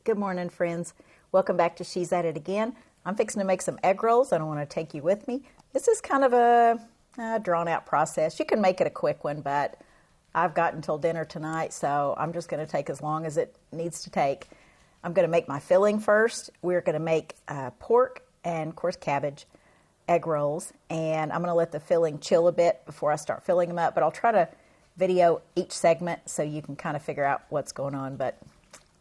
Good morning, friends. Welcome back to She's At It Again. I'm fixing to make some egg rolls, and I want to take you with me. This is kind of a drawn-out process. You can make it a quick one, but I've got until dinner tonight, so I'm just going to take as long as it needs to take. I'm going to make my filling first. We're going to make pork and, of course, cabbage egg rolls, and I'm going to let the filling chill a bit before I start filling them up, but I'll try to video each segment so you can kind of figure out what's going on, but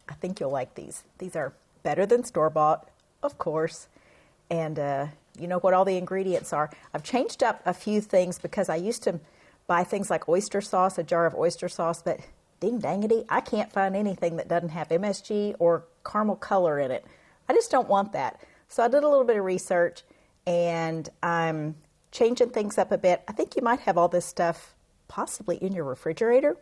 I think you'll like these. These are better than store-bought, of course, and you know what all the ingredients are. I've changed up a few things because I used to buy things like oyster sauce, a jar of oyster sauce, but ding-dangity, I can't find anything that doesn't have MSG or caramel color in it. I just don't want that. So I did a little bit of research, and I'm changing things up a bit. I think you might have all this stuff possibly in your refrigerator.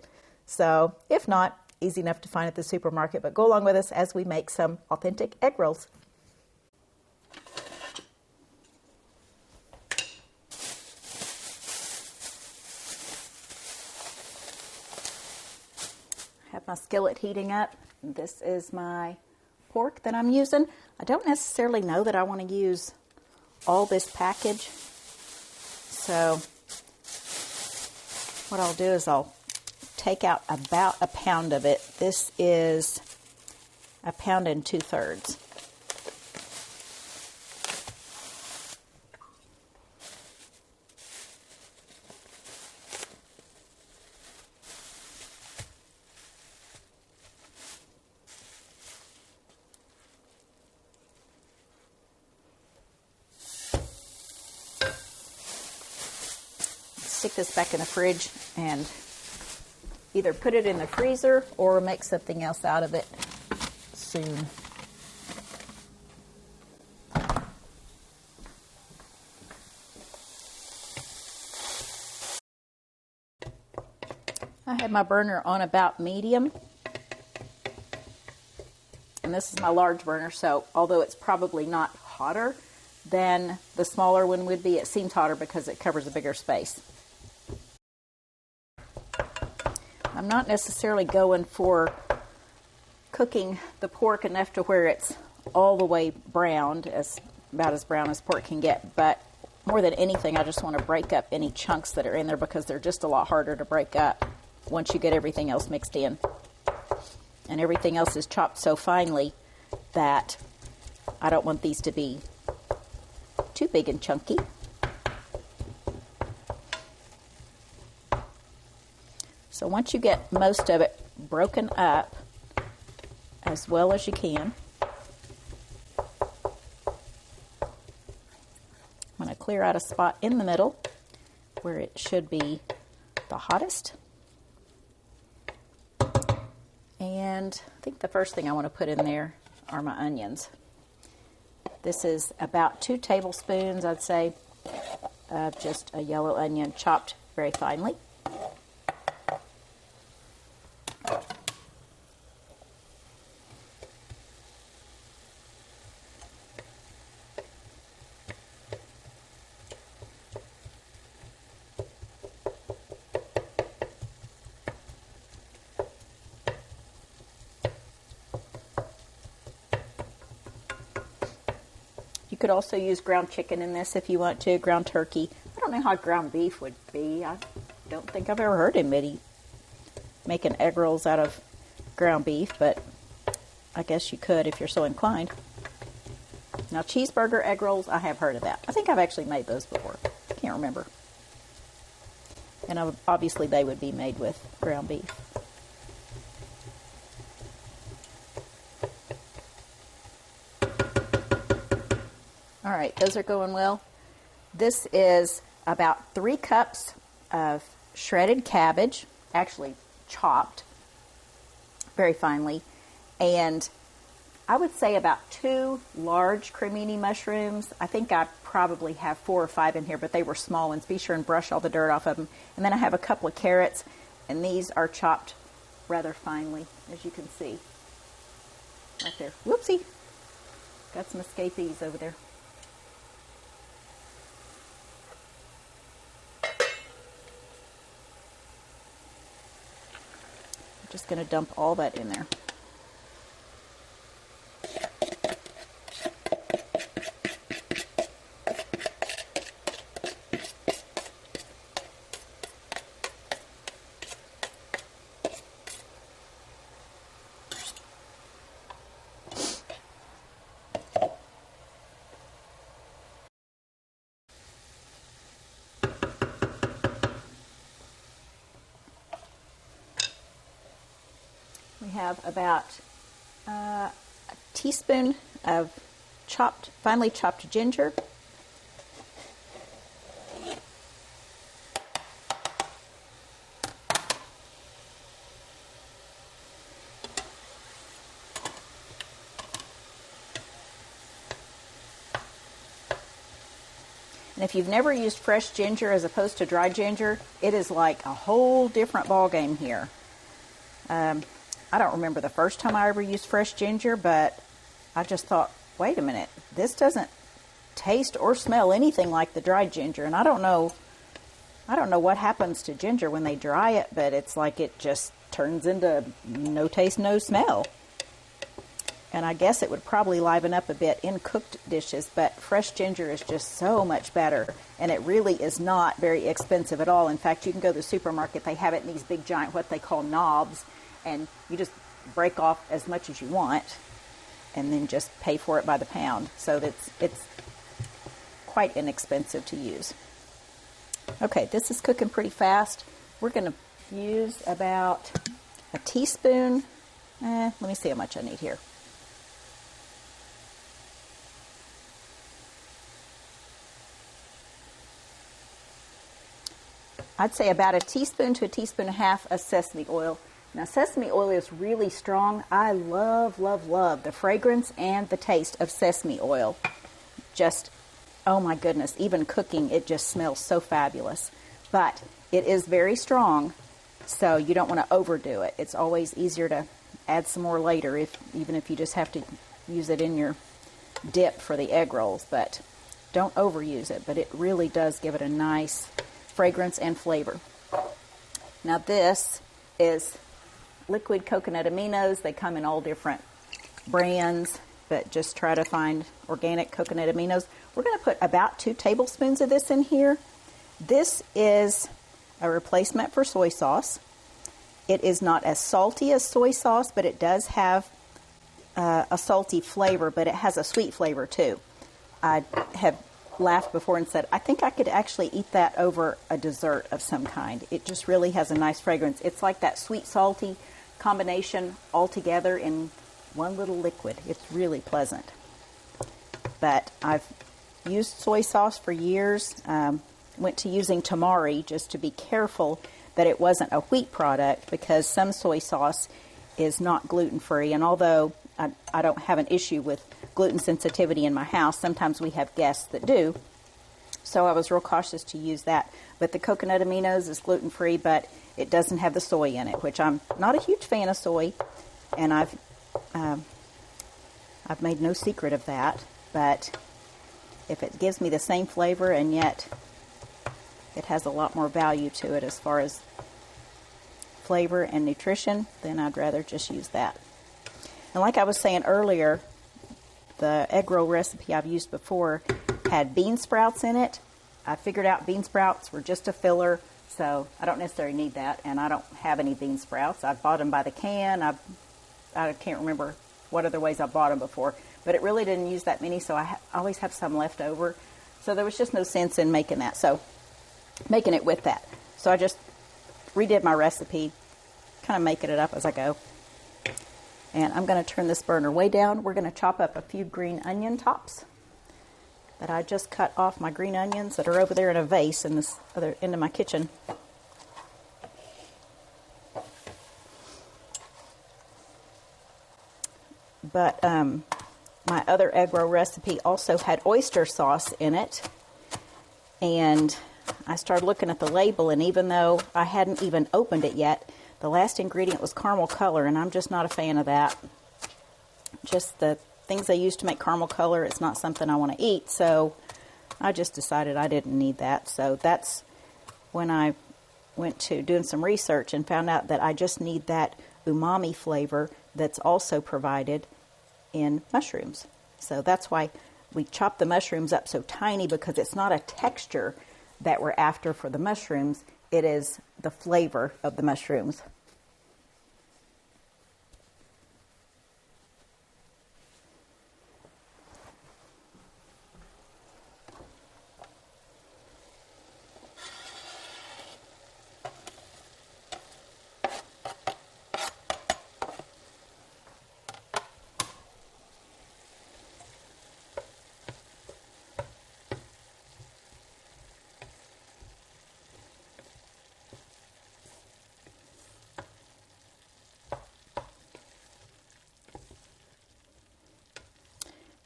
So if not, easy enough to find at the supermarket, but go along with us as we make some authentic egg rolls. I have my skillet heating up. This is my pork that I'm using. I don't necessarily know that I want to use all this package, so what I'll do is I'll take out about a pound of it. This is 1 2/3 pounds. Stick this back in the fridge and either put it in the freezer or make something else out of it soon. I have my burner on about medium. And this is my large burner, so although it's probably not hotter than the smaller one would be, it seems hotter because it covers a bigger space. I'm not necessarily going for cooking the pork enough to where it's all the way browned, about as brown as pork can get, but more than anything, I just want to break up any chunks that are in there because they're just a lot harder to break up once you get everything else mixed in. And everything else is chopped so finely that I don't want these to be too big and chunky. So once you get most of it broken up as well as you can, I'm going to clear out a spot in the middle where it should be the hottest. And I think the first thing I want to put in there are my onions. This is about 2 tablespoons, I'd say, of just a yellow onion chopped very finely. You could also use ground chicken in this if you want to, ground turkey. I don't know how ground beef would be. I don't think I've ever heard anybody making egg rolls out of ground beef, but I guess you could if you're so inclined. Now, cheeseburger egg rolls, I have heard of that. I think I've actually made those before. I can't remember. And obviously they would be made with ground beef. All right, those are going well. This is about 3 cups of shredded cabbage, actually chopped very finely, and I would say about 2 large cremini mushrooms. I think I probably have 4 or 5 in here, but they were small ones. Be sure and brush all the dirt off of them. And then I have a couple of carrots, and these are chopped rather finely, as you can see. Right there. Whoopsie. Got some escapees over there. Just going to dump all that in there. have about a teaspoon of finely chopped ginger. And if you've never used fresh ginger as opposed to dry ginger, it is like a whole different ballgame here. I don't remember the first time I ever used fresh ginger, but I just thought, wait a minute, this doesn't taste or smell anything like the dried ginger. And I don't know what happens to ginger when they dry it, but it's like it just turns into no taste, no smell. And I guess it would probably liven up a bit in cooked dishes, but fresh ginger is just so much better. And it really is not very expensive at all. In fact, you can go to the supermarket, they have it in these big giant, what they call knobs, and you just break off as much as you want and then just pay for it by the pound. So it's quite inexpensive to use. Okay, this is cooking pretty fast. We're going to use about a teaspoon. Let me see how much I need here. I'd say about a teaspoon to a teaspoon and a half of sesame oil. Now, sesame oil is really strong. I love, love, love the fragrance and the taste of sesame oil. Just, oh my goodness, even cooking, it just smells so fabulous. But it is very strong, so you don't want to overdo it. It's always easier to add some more later, even if you just have to use it in your dip for the egg rolls. But don't overuse it, but it really does give it a nice fragrance and flavor. Now, this is liquid coconut aminos. They come in all different brands, but just try to find organic coconut aminos. We're going to put about 2 tablespoons of this in here. This is a replacement for soy sauce. It is not as salty as soy sauce, but it does have a salty flavor, but it has a sweet flavor too. I have laughed before and said, I think I could actually eat that over a dessert of some kind. It just really has a nice fragrance. It's like that sweet salty combination all together in one little liquid. It's really pleasant. But I've used soy sauce for years. Went to using tamari just to be careful that it wasn't a wheat product, because some soy sauce is not gluten-free. And although I don't have an issue with gluten sensitivity in my house, sometimes we have guests that do. So I was real cautious to use that. But the coconut aminos is gluten-free, but it doesn't have the soy in it, which I'm not a huge fan of soy, and I've made no secret of that. But if it gives me the same flavor and yet it has a lot more value to it as far as flavor and nutrition, then I'd rather just use that. And like I was saying earlier, the egg roll recipe I've used before had bean sprouts in it. I figured out bean sprouts were just a filler, so I don't necessarily need that, and I don't have any bean sprouts. I've bought them by the can. I can't remember what other ways I've bought them before, but it really didn't use that many, so I always have some left over. So there was just no sense in making that, so making it with that. So I just redid my recipe, kind of making it up as I go. And I'm going to turn this burner way down. We're going to chop up a few green onion tops that I just cut off my green onions that are over there in a vase in this other end of my kitchen. But my other egg roll recipe also had oyster sauce in it. And I started looking at the label, and even though I hadn't even opened it yet, the last ingredient was caramel color, and I'm just not a fan of that. Just the things they use to make caramel color, it's not something I want to eat, so I just decided I didn't need that. So that's when I went to doing some research and found out that I just need that umami flavor that's also provided in mushrooms. So that's why we chop the mushrooms up so tiny, because it's not a texture that we're after for the mushrooms. It is the flavor of the mushrooms.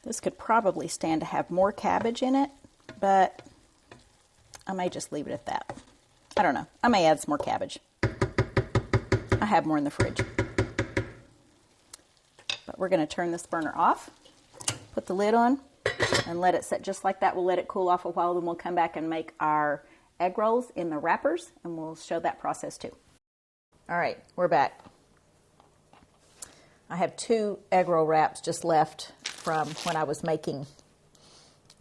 This could probably stand to have more cabbage in it, but I may just leave it at that. I don't know. I may add some more cabbage. I have more in the fridge. But we're going to turn this burner off, put the lid on, and let it set just like that. We'll let it cool off a while, then we'll come back and make our egg rolls in the wrappers, and we'll show that process too. All right, we're back. I have 2 egg roll wraps just left from when I was making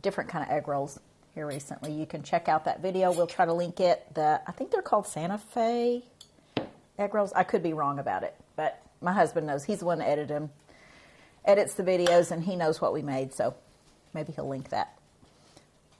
different kind of egg rolls here recently. You can check out that video. We'll try to link it. I think they're called Santa Fe egg rolls. I could be wrong about it, but my husband knows. He's the one that edits the videos, and he knows what we made, so maybe he'll link that.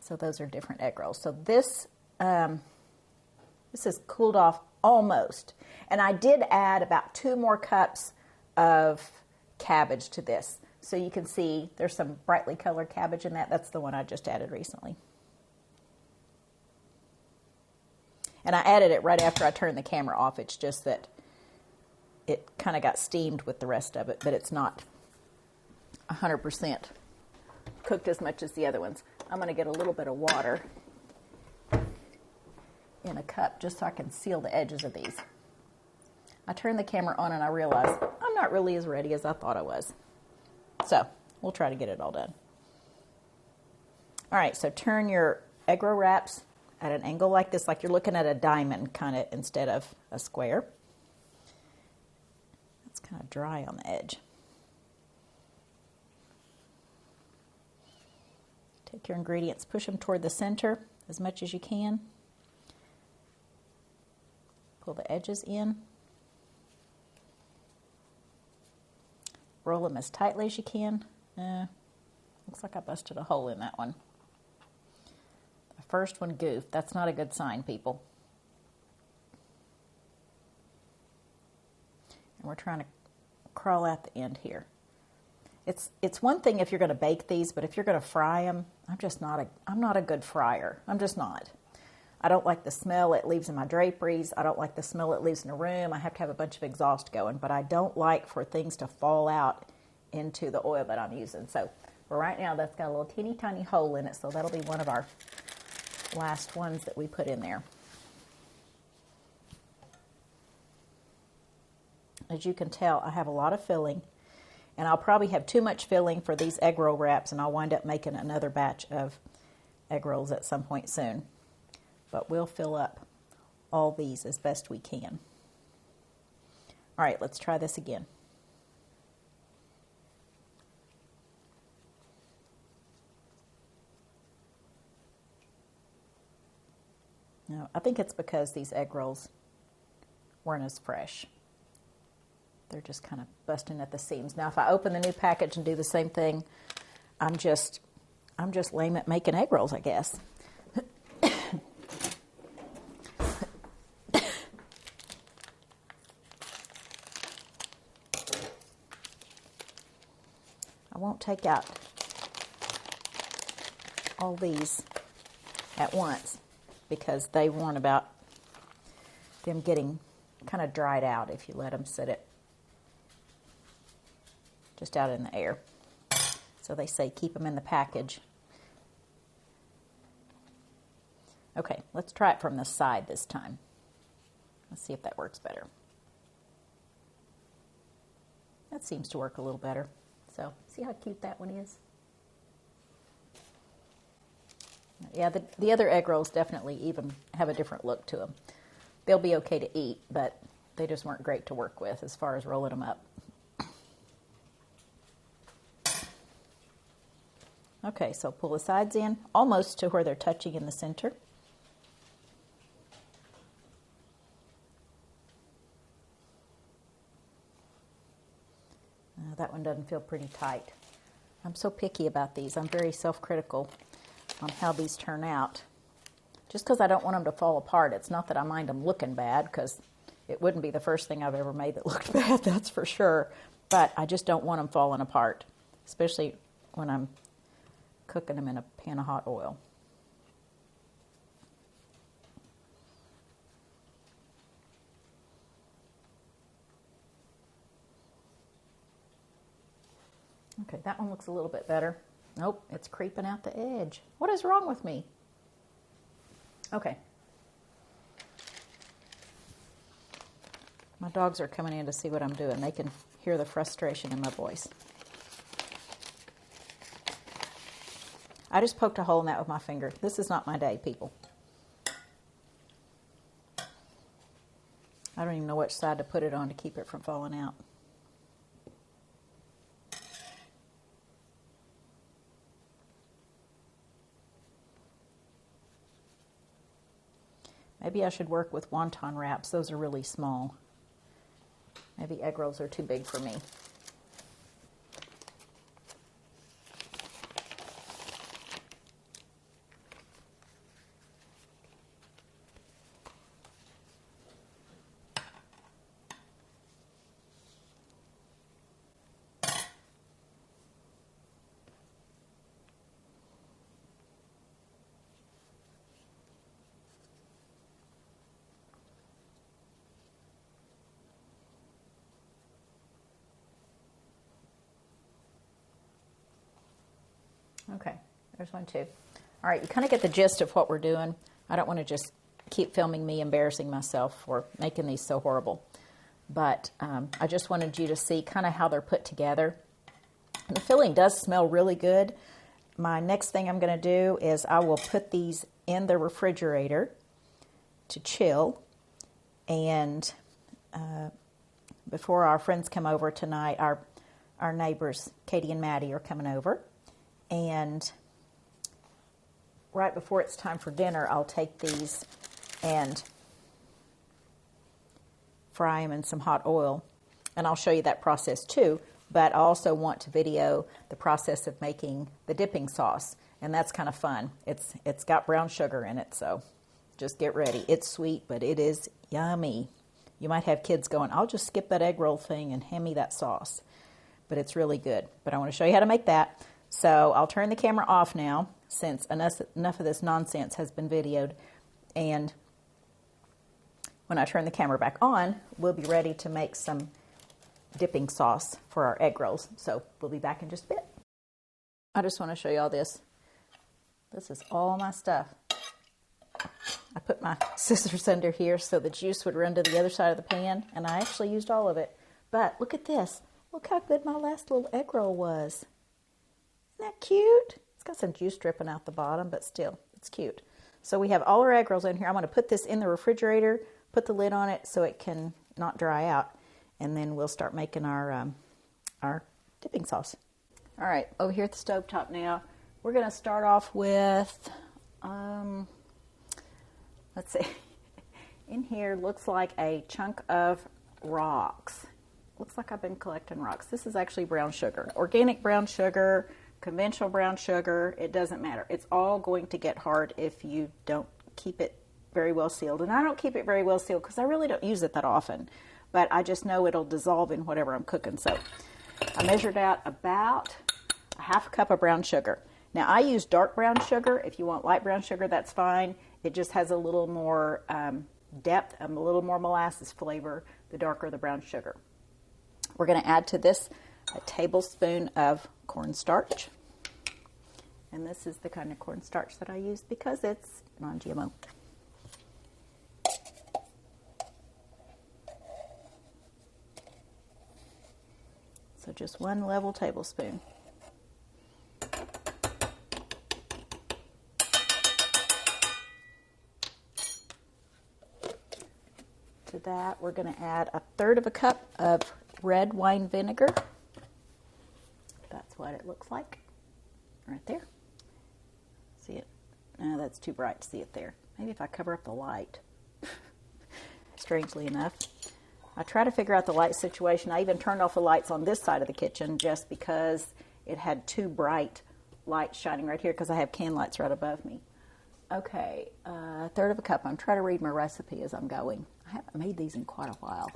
So those are different egg rolls. So this is cooled off almost, and I did add about 2 more cups of cabbage to this. So you can see there's some brightly colored cabbage in that. That's the one I just added recently. And I added it right after I turned the camera off. It's just that it kind of got steamed with the rest of it, but it's not 100% cooked as much as the other ones. I'm going to get a little bit of water in a cup just so I can seal the edges of these. I turned the camera on and I realized I'm not really as ready as I thought I was. So we'll try to get it all done. All right, so turn your egg roll wraps at an angle like this, like you're looking at a diamond kind of instead of a square. It's kind of dry on the edge. Take your ingredients, push them toward the center as much as you can. Pull the edges in. Roll them as tightly as you can. Looks like I busted a hole in that one. The first one goofed. That's not a good sign, people. And we're trying to crawl out the end here. It's one thing if you're going to bake these, but if you're going to fry them, I'm not a good fryer. I'm just not. I don't like the smell it leaves in my draperies. I don't like the smell it leaves in a room. I have to have a bunch of exhaust going, but I don't like for things to fall out into the oil that I'm using. So for right now, that's got a little teeny tiny hole in it, so that'll be one of our last ones that we put in there. As you can tell, I have a lot of filling, and I'll probably have too much filling for these egg roll wraps, and I'll wind up making another batch of egg rolls at some point soon. But we'll fill up all these as best we can. All right, let's try this again. Now, I think it's because these egg rolls weren't as fresh. They're just kind of busting at the seams. Now, if I open the new package and do the same thing, I'm just lame at making egg rolls, I guess. I won't take out all these at once because they warn about them getting kind of dried out if you let them sit it just out in the air. So they say keep them in the package. Okay, let's try it from the side this time. Let's see if that works better. That seems to work a little better. So, see how cute that one is? Yeah, the other egg rolls definitely even have a different look to them. They'll be okay to eat, but they just weren't great to work with as far as rolling them up. Okay, so pull the sides in, almost to where they're touching in the center. That one doesn't feel pretty tight. I'm so picky about these. I'm very self-critical on how these turn out. Just because I don't want them to fall apart. It's not that I mind them looking bad, because it wouldn't be the first thing I've ever made that looked bad, that's for sure. But I just don't want them falling apart, especially when I'm cooking them in a pan of hot oil. Okay, that one looks a little bit better. Nope, it's creeping out the edge. What is wrong with me? Okay. My dogs are coming in to see what I'm doing. They can hear the frustration in my voice. I just poked a hole in that with my finger. This is not my day, people. I don't even know which side to put it on to keep it from falling out. Maybe I should work with wonton wraps. Those are really small. Maybe egg rolls are too big for me. Okay, there's one too. All right, you kind of get the gist of what we're doing. I don't want to just keep filming me embarrassing myself for making these so horrible. But I just wanted you to see kind of how they're put together. And the filling does smell really good. My next thing I'm going to do is I will put these in the refrigerator to chill. And before our friends come over tonight, our neighbors, Katie and Maddie, are coming over. And right before it's time for dinner, I'll take these and fry them in some hot oil. And I'll show you that process too. But I also want to video the process of making the dipping sauce. And that's kind of fun. It's got brown sugar in it, so just get ready. It's sweet, but it is yummy. You might have kids going, I'll just skip that egg roll thing and hand me that sauce. But it's really good. But I want to show you how to make that. So I'll turn the camera off now since enough of this nonsense has been videoed. And when I turn the camera back on, we'll be ready to make some dipping sauce for our egg rolls. So we'll be back in just a bit. I just want to show you all this. This is all my stuff. I put my scissors under here so the juice would run to the other side of the pan, and I actually used all of it. But look at this. Look how good my last little egg roll was. Isn't that cute? It's got some juice dripping out the bottom, but still, it's cute. So we have all our egg rolls in here. I'm going to put this in the refrigerator, put the lid on it so it can not dry out, and then we'll start making our dipping sauce. All right, over here at the stovetop now, we're going to start off with, let's see, in here looks like a chunk of rocks. Looks like I've been collecting rocks. This is actually brown sugar, organic brown sugar, conventional brown sugar, it doesn't matter. It's all going to get hard if you don't keep it very well sealed. And I don't keep it very well sealed because I really don't use it that often. But I just know it'll dissolve in whatever I'm cooking. So I measured out about a half a cup of brown sugar. Now I use dark brown sugar. If you want light brown sugar, that's fine. It just has a little more depth, a little more molasses flavor, the darker the brown sugar. We're going to add to this a tablespoon of cornstarch. And this is the kind of cornstarch that I use because it's non-GMO. So just one level tablespoon. To that, we're going to add 1/3 cup of red wine vinegar. That's what it looks like right there. See it? No, that's too bright to see it there. Maybe if I cover up the light. Strangely enough. I try to figure out the light situation. I even turned off the lights on this side of the kitchen just because it had too bright light shining right here because I have can lights right above me. Okay, 1/3 cup. I'm trying to read my recipe as I'm going. I haven't made these in quite a while.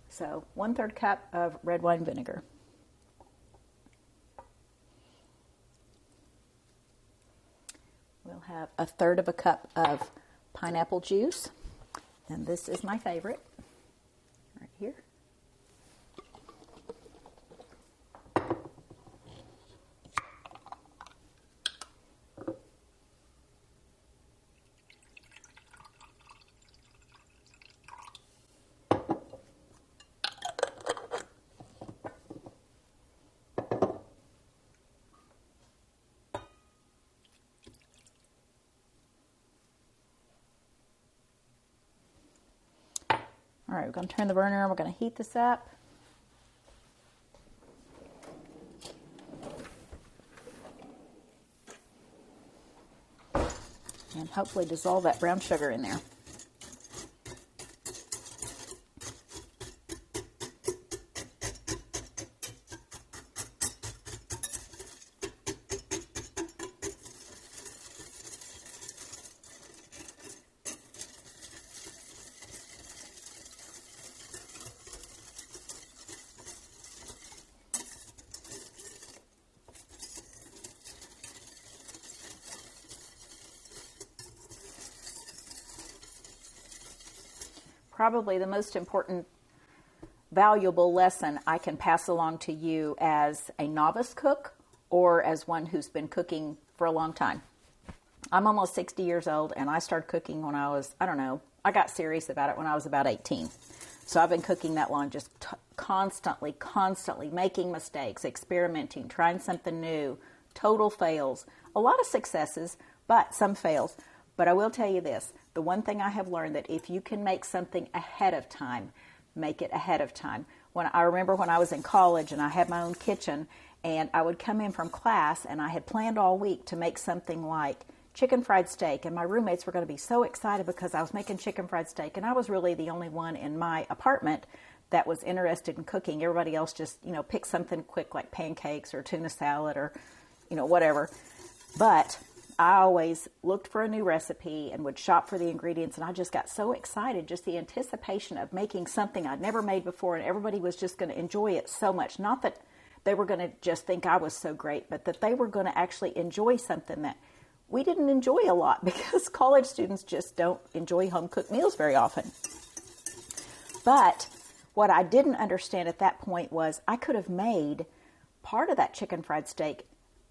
So 1/3 cup of red wine vinegar. We'll have 1/3 cup of pineapple juice. And this is my favorite, right here. All right, we're going to turn the burner and we're going to heat this up. And hopefully dissolve that brown sugar in there. Probably the most important, valuable lesson I can pass along to you as a novice cook or as one who's been cooking for a long time. I'm almost 60 years old, and I started cooking when I was, I got serious about it when I was about 18. So I've been cooking that long, just constantly making mistakes, experimenting, trying something new, total fails, a lot of successes, but some fails. But I will tell you this, the one thing I have learned, that if you can make something ahead of time, make it ahead of time. I remember when I was in college and I had my own kitchen, and I would come in from class and I had planned all week to make something like chicken fried steak, and my roommates were going to be so excited because I was making chicken fried steak, and I was really the only one in my apartment that was interested in cooking. Everybody else just, picked something quick like pancakes or tuna salad or, whatever. But I always looked for a new recipe and would shop for the ingredients, and I just got so excited, just the anticipation of making something I'd never made before, and everybody was just going to enjoy it so much. Not that they were going to just think I was so great, but that they were going to actually enjoy something that we didn't enjoy a lot, because college students just don't enjoy home-cooked meals very often. But what I didn't understand at that point was I could have made part of that chicken fried steak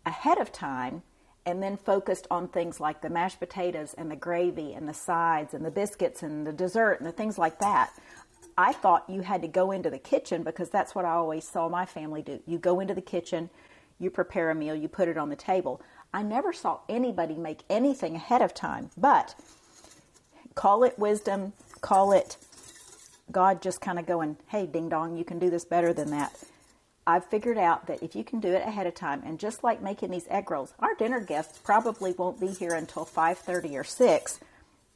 ahead of time and then focused on things like the mashed potatoes and the gravy and the sides and the biscuits and the dessert and the things like that. I thought you had to go into the kitchen, because that's what I always saw my family do. You go into the kitchen, you prepare a meal, you put it on the table. I never saw anybody make anything ahead of time, but call it wisdom, call it God just kind of going, hey, ding dong, you can do this better than that. I've figured out that if you can do it ahead of time, and just like making these egg rolls, our dinner guests probably won't be here until 5:30 or 6,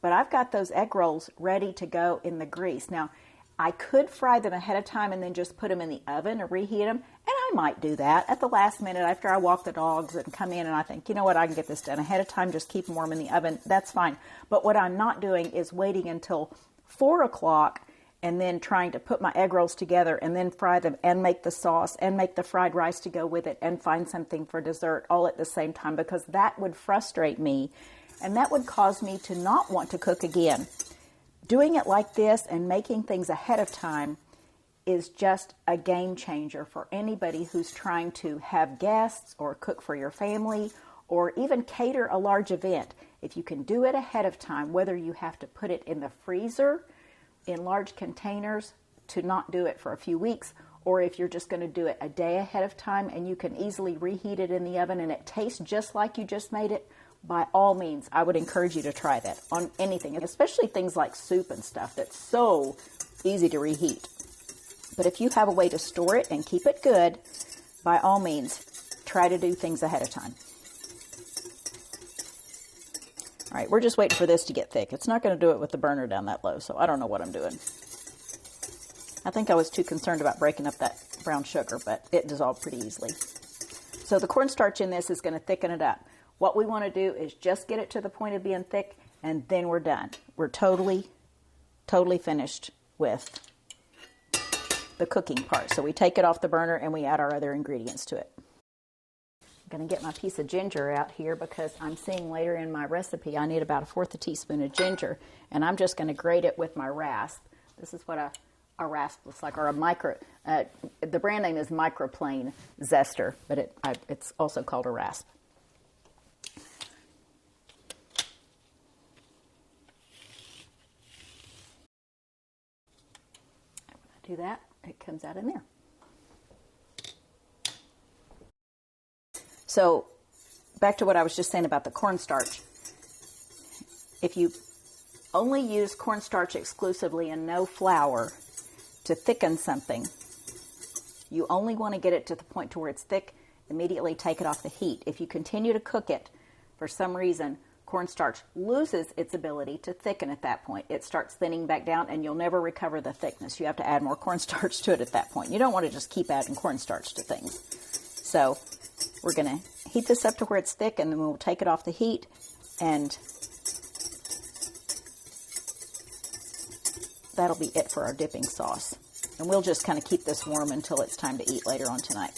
but I've got those egg rolls ready to go in the grease. Now, I could fry them ahead of time and then just put them in the oven and reheat them, and I might do that at the last minute after I walk the dogs and come in and I think, you know what, I can get this done ahead of time, just keep them warm in the oven, that's fine. But what I'm not doing is waiting until 4 o'clock and then trying to put my egg rolls together and then fry them and make the sauce and make the fried rice to go with it and find something for dessert all at the same time, because that would frustrate me and that would cause me to not want to cook again. Doing it like this and making things ahead of time is just a game changer for anybody who's trying to have guests or cook for your family or even cater a large event. If you can do it ahead of time, whether you have to put it in the freezer in large containers to not do it for a few weeks, or if you're just going to do it a day ahead of time and you can easily reheat it in the oven and it tastes just like you just made it, by all means, I would encourage you to try that on anything, especially things like soup and stuff that's so easy to reheat. But if you have a way to store it and keep it good, by all means, try to do things ahead of time. All right, we're just waiting for this to get thick. It's not going to do it with the burner down that low, so I don't know what I'm doing. I think I was too concerned about breaking up that brown sugar, but it dissolved pretty easily. So the cornstarch in this is going to thicken it up. What we want to do is just get it to the point of being thick, and then we're done. We're totally finished with the cooking part. So we take it off the burner and we add our other ingredients to it. I'm going to get my piece of ginger out here because I'm seeing later in my recipe I need about 1/4 teaspoon of ginger, and I'm just going to grate it with my rasp. This is what a rasp looks like, or a micro. The brand name is Microplane Zester, but it's also called a rasp. And when I do that, it comes out in there. So back to what I was just saying about the cornstarch. If you only use cornstarch exclusively and no flour to thicken something, you only want to get it to the point to where it's thick, immediately take it off the heat. If you continue to cook it, for some reason, cornstarch loses its ability to thicken at that point. It starts thinning back down and you'll never recover the thickness. You have to add more cornstarch to it at that point. You don't want to just keep adding cornstarch to things. So we're going to heat this up to where it's thick, and then we'll take it off the heat, and that'll be it for our dipping sauce. And we'll just kind of keep this warm until it's time to eat later on tonight.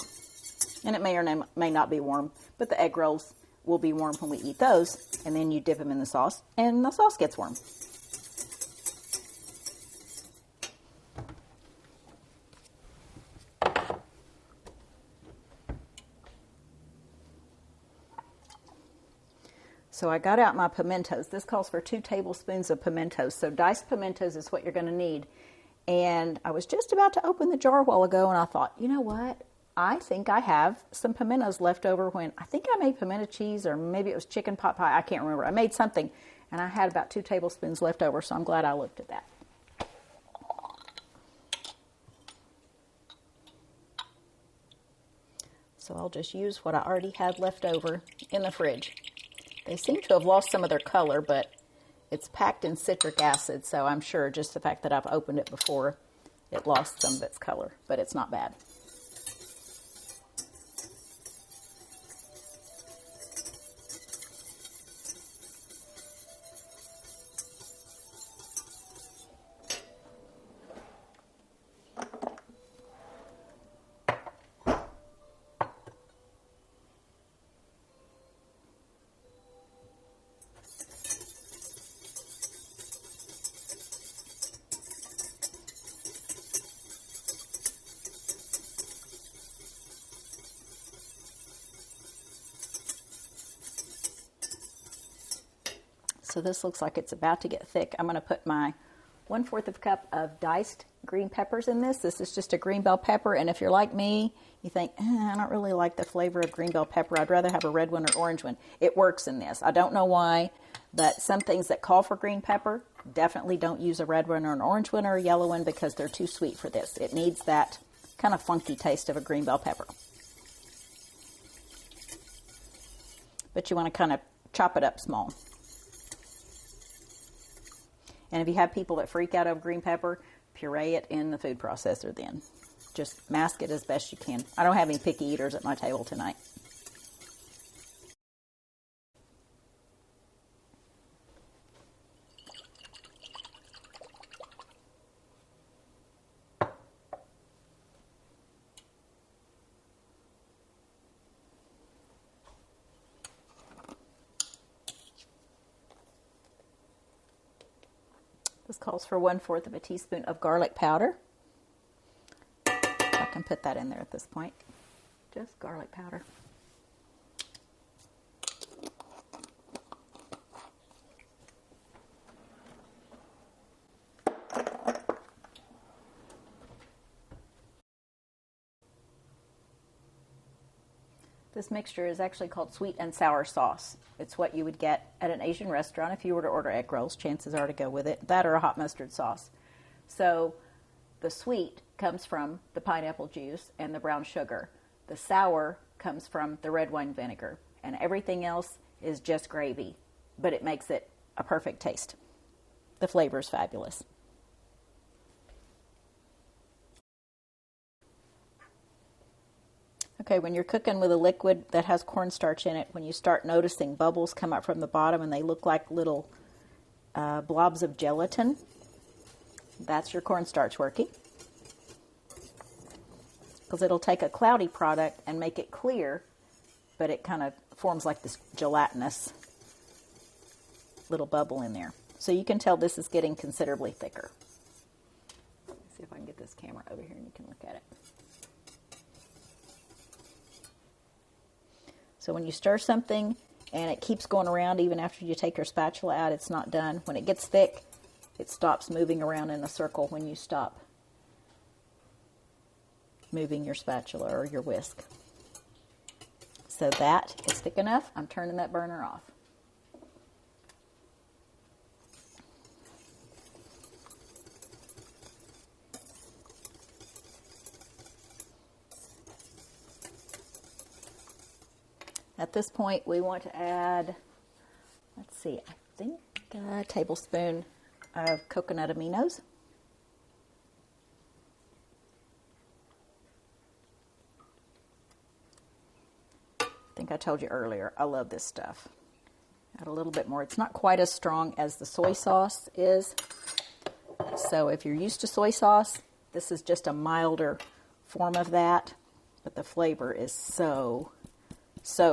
And it may or may not be warm, but the egg rolls will be warm when we eat those, and then you dip them in the sauce, and the sauce gets warm. So I got out my pimentos. This calls for 2 tablespoons of pimentos. So diced pimentos is what you're going to need. And I was just about to open the jar a while ago, and I thought, you know what? I think I have some pimentos left over when I think I made pimento cheese, or maybe it was chicken pot pie. I can't remember. I made something, and I had about 2 tablespoons left over, so I'm glad I looked at that. So I'll just use what I already had left over in the fridge. They seem to have lost some of their color, but it's packed in citric acid, so I'm sure just the fact that I've opened it before, it lost some of its color, but it's not bad. So this looks like it's about to get thick. I'm going to put my 1/4 cup of diced green peppers in this. This is just a green bell pepper, and if you're like me, you think, I don't really like the flavor of green bell pepper. I'd rather have a red one or orange one. It works in this. I don't know why, but some things that call for green pepper, definitely don't use a red one or an orange one or a yellow one because they're too sweet for this. It needs that kind of funky taste of a green bell pepper. But you want to kind of chop it up small. And if you have people that freak out over green pepper, puree it in the food processor then. Just mask it as best you can. I don't have any picky eaters at my table tonight. This calls for 1/4 teaspoon of garlic powder. I can put that in there at this point. Just garlic powder. This mixture is actually called sweet and sour sauce. It's what you would get at an Asian restaurant if you were to order egg rolls. Chances are to go with it. That or a hot mustard sauce. So the sweet comes from the pineapple juice and the brown sugar. The sour comes from the red wine vinegar. And everything else is just gravy. But it makes it a perfect taste. The flavor is fabulous. Okay, when you're cooking with a liquid that has cornstarch in it, when you start noticing bubbles come up from the bottom and they look like little blobs of gelatin, that's your cornstarch working. Because it'll take a cloudy product and make it clear but it kind of forms like this gelatinous little bubble in there. So you can tell this is getting considerably thicker. Let's see if I can get this camera over here and you can look at it. So when you stir something and it keeps going around even after you take your spatula out, it's not done. When it gets thick, it stops moving around in a circle when you stop moving your spatula or your whisk. So that is thick enough. I'm turning that burner off. At this point, we want to add, let's see, I think a tablespoon of coconut aminos. I think I told you earlier, I love this stuff. Add a little bit more. It's not quite as strong as the soy sauce is. So if you're used to soy sauce, this is just a milder form of that, but the flavor is so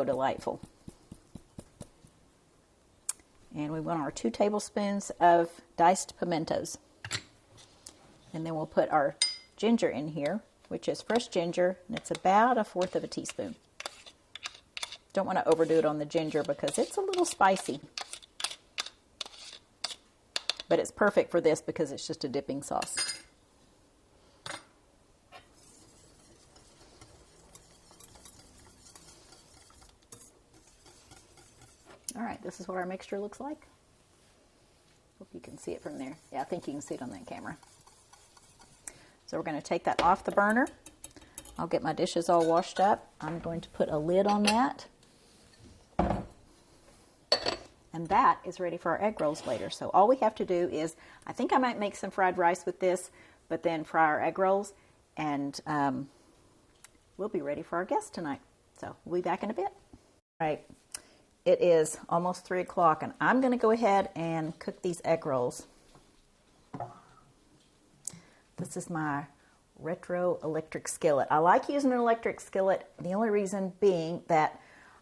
delightful. And we want our 2 tablespoons of diced pimientos. And then we'll put our ginger in here, which is fresh ginger, and it's about 1/4 of a teaspoon. Don't want to overdo it on the ginger because it's a little spicy. But it's perfect for this because it's just a dipping sauce. All right, this is what our mixture looks like. Hope you can see it from there. Yeah, I think you can see it on that camera. So we're going to take that off the burner. I'll get my dishes all washed up. I'm going to put a lid on that. And that is ready for our egg rolls later. So all we have to do is, I think I might make some fried rice with this, but then fry our egg rolls, and we'll be ready for our guests tonight. So we'll be back in a bit. All right. It is almost 3 o'clock, and I'm going to go ahead and cook these egg rolls. This is my retro electric skillet. I like using an electric skillet, the only reason being that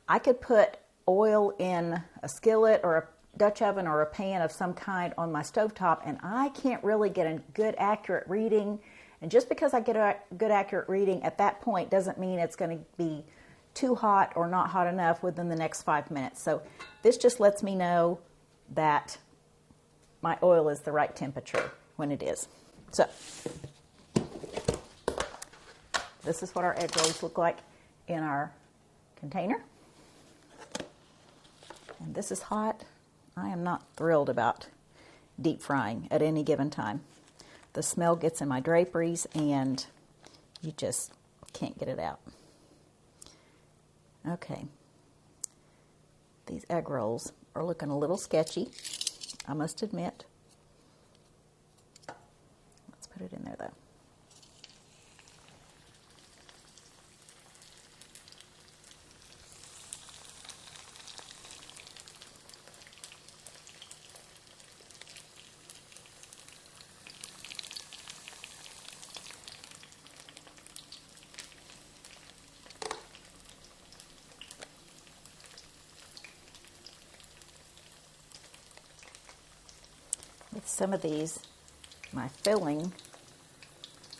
I could put oil in a skillet or a Dutch oven or a pan of some kind on my stovetop, and I can't really get a good accurate reading. And just because I get a good accurate reading at that point doesn't mean it's going to be too hot or not hot enough within the next 5 minutes. So this just lets me know that my oil is the right temperature when it is. So this is what our egg rolls look like in our container. And this is hot. I am not thrilled about deep frying at any given time. The smell gets in my draperies and you just can't get it out. Okay, these egg rolls are looking a little sketchy, I must admit. Let's put it in there though. With some of these, my filling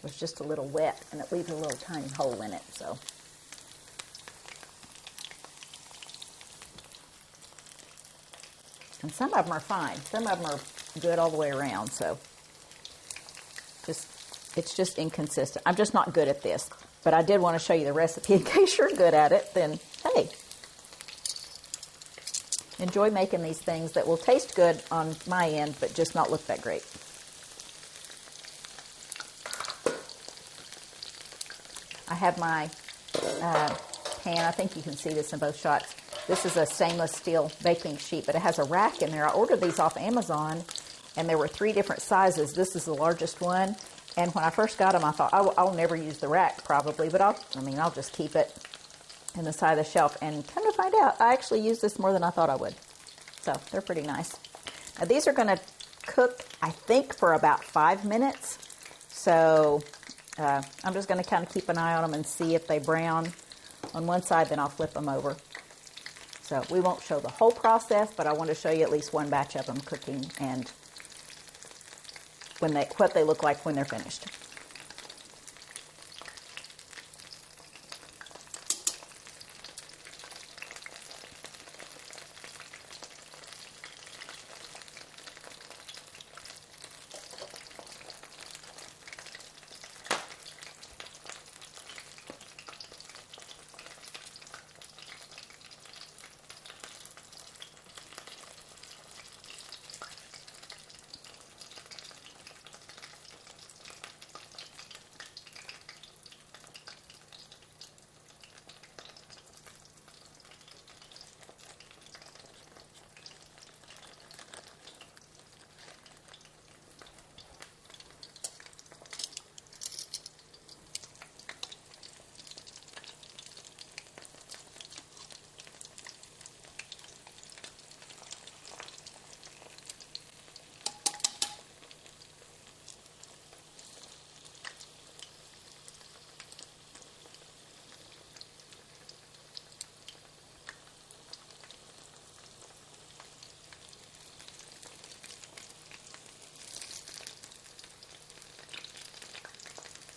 was just a little wet, and it leaves a little tiny hole in it. So and some of them are fine. Some of them are good all the way around. So it's just inconsistent. I'm just not good at this. But I did want to show you the recipe in case you're good at it. Then hey, enjoy making these things that will taste good on my end, but just not look that great. I have my pan. I think you can see this in both shots. This is a stainless steel baking sheet, but it has a rack in there. I ordered these off Amazon, and there were 3 different sizes. This is the largest one, and when I first got them, I thought, I'll never use the rack probably, but I'll just keep it in the side of the shelf. And come to find out, I actually use this more than I thought I would. So they're pretty nice. Now these are going to cook, I think, for about 5 minutes. So I'm just going to kind of keep an eye on them and see if they brown on one side, then I'll flip them over. So we won't show the whole process, but I want to show you at least one batch of them cooking and what they look like when they're finished.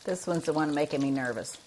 This one's the one making me nervous.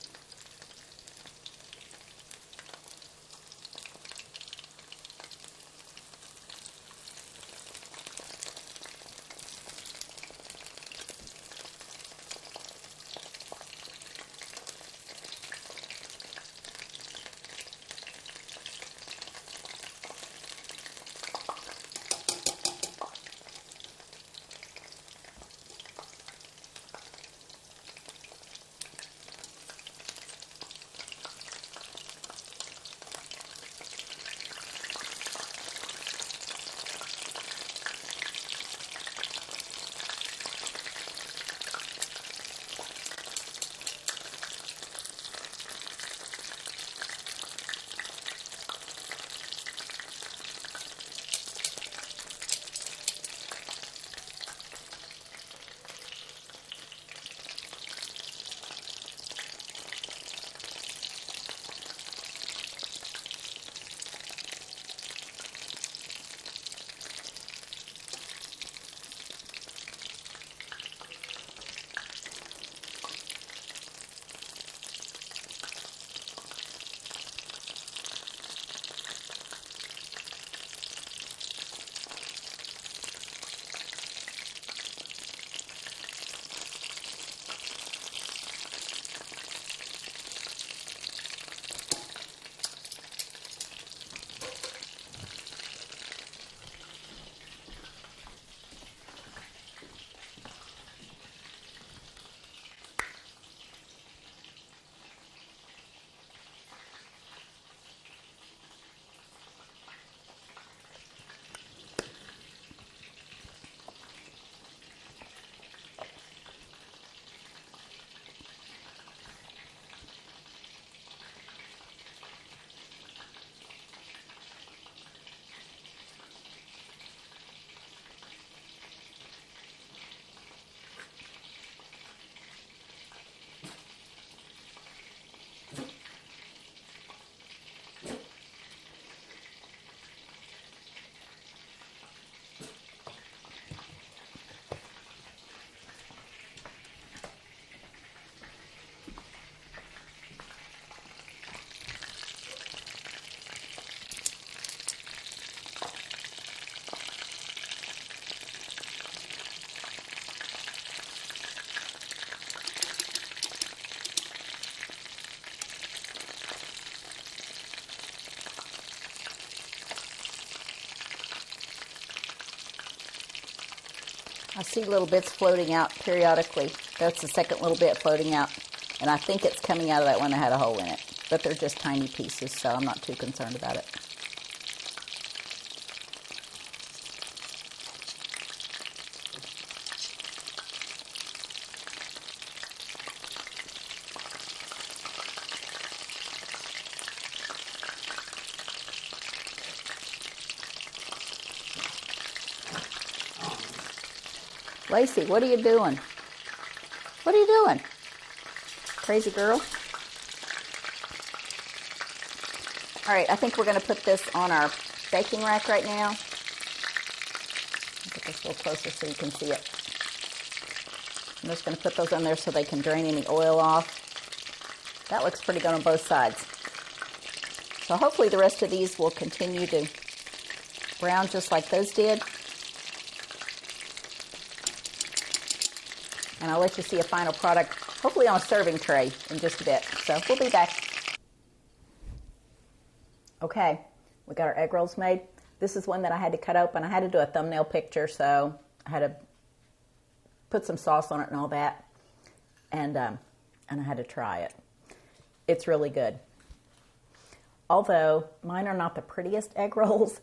I see little bits floating out periodically. That's the second little bit floating out. And I think it's coming out of that one that had a hole in it. But they're just tiny pieces, so I'm not too concerned about it. Lacey, what are you doing? What are you doing? Crazy girl. All right, I think we're going to put this on our baking rack right now. Get this a little closer so you can see it. I'm just going to put those on there so they can drain any oil off. That looks pretty good on both sides. So hopefully the rest of these will continue to brown just like those did. And I'll let you see a final product, hopefully on a serving tray in just a bit. So we'll be back. Okay, we got our egg rolls made. This is one that I had to cut open. I had to do a thumbnail picture, so I had to put some sauce on it and all that. And I had to try it. It's really good. Although mine are not the prettiest egg rolls,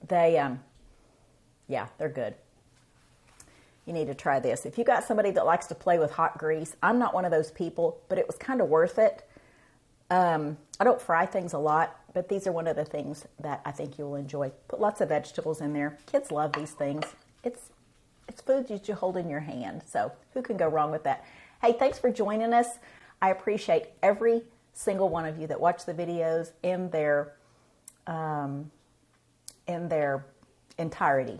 yeah, they're good. You need to try this. If you got somebody that likes to play with hot grease, I'm not one of those people, but it was kind of worth it. I don't fry things a lot, but these are one of the things that I think you'll enjoy. Put lots of vegetables in there. Kids love these things. It's food that you hold in your hand, so who can go wrong with that? Hey, thanks for joining us. I appreciate every single one of you that watch the videos in their entirety.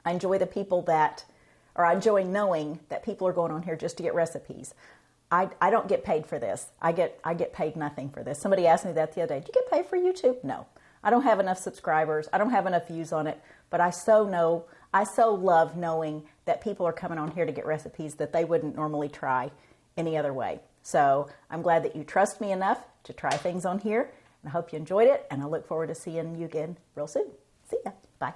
I enjoy the people that, or I enjoy knowing that people are going on here just to get recipes. I don't get paid for this. I get paid nothing for this. Somebody asked me that the other day. Do you get paid for YouTube? No. I don't have enough subscribers. I don't have enough views on it. But I so love knowing that people are coming on here to get recipes that they wouldn't normally try any other way. So I'm glad that you trust me enough to try things on here. And I hope you enjoyed it. And I look forward to seeing you again real soon. See ya. Bye.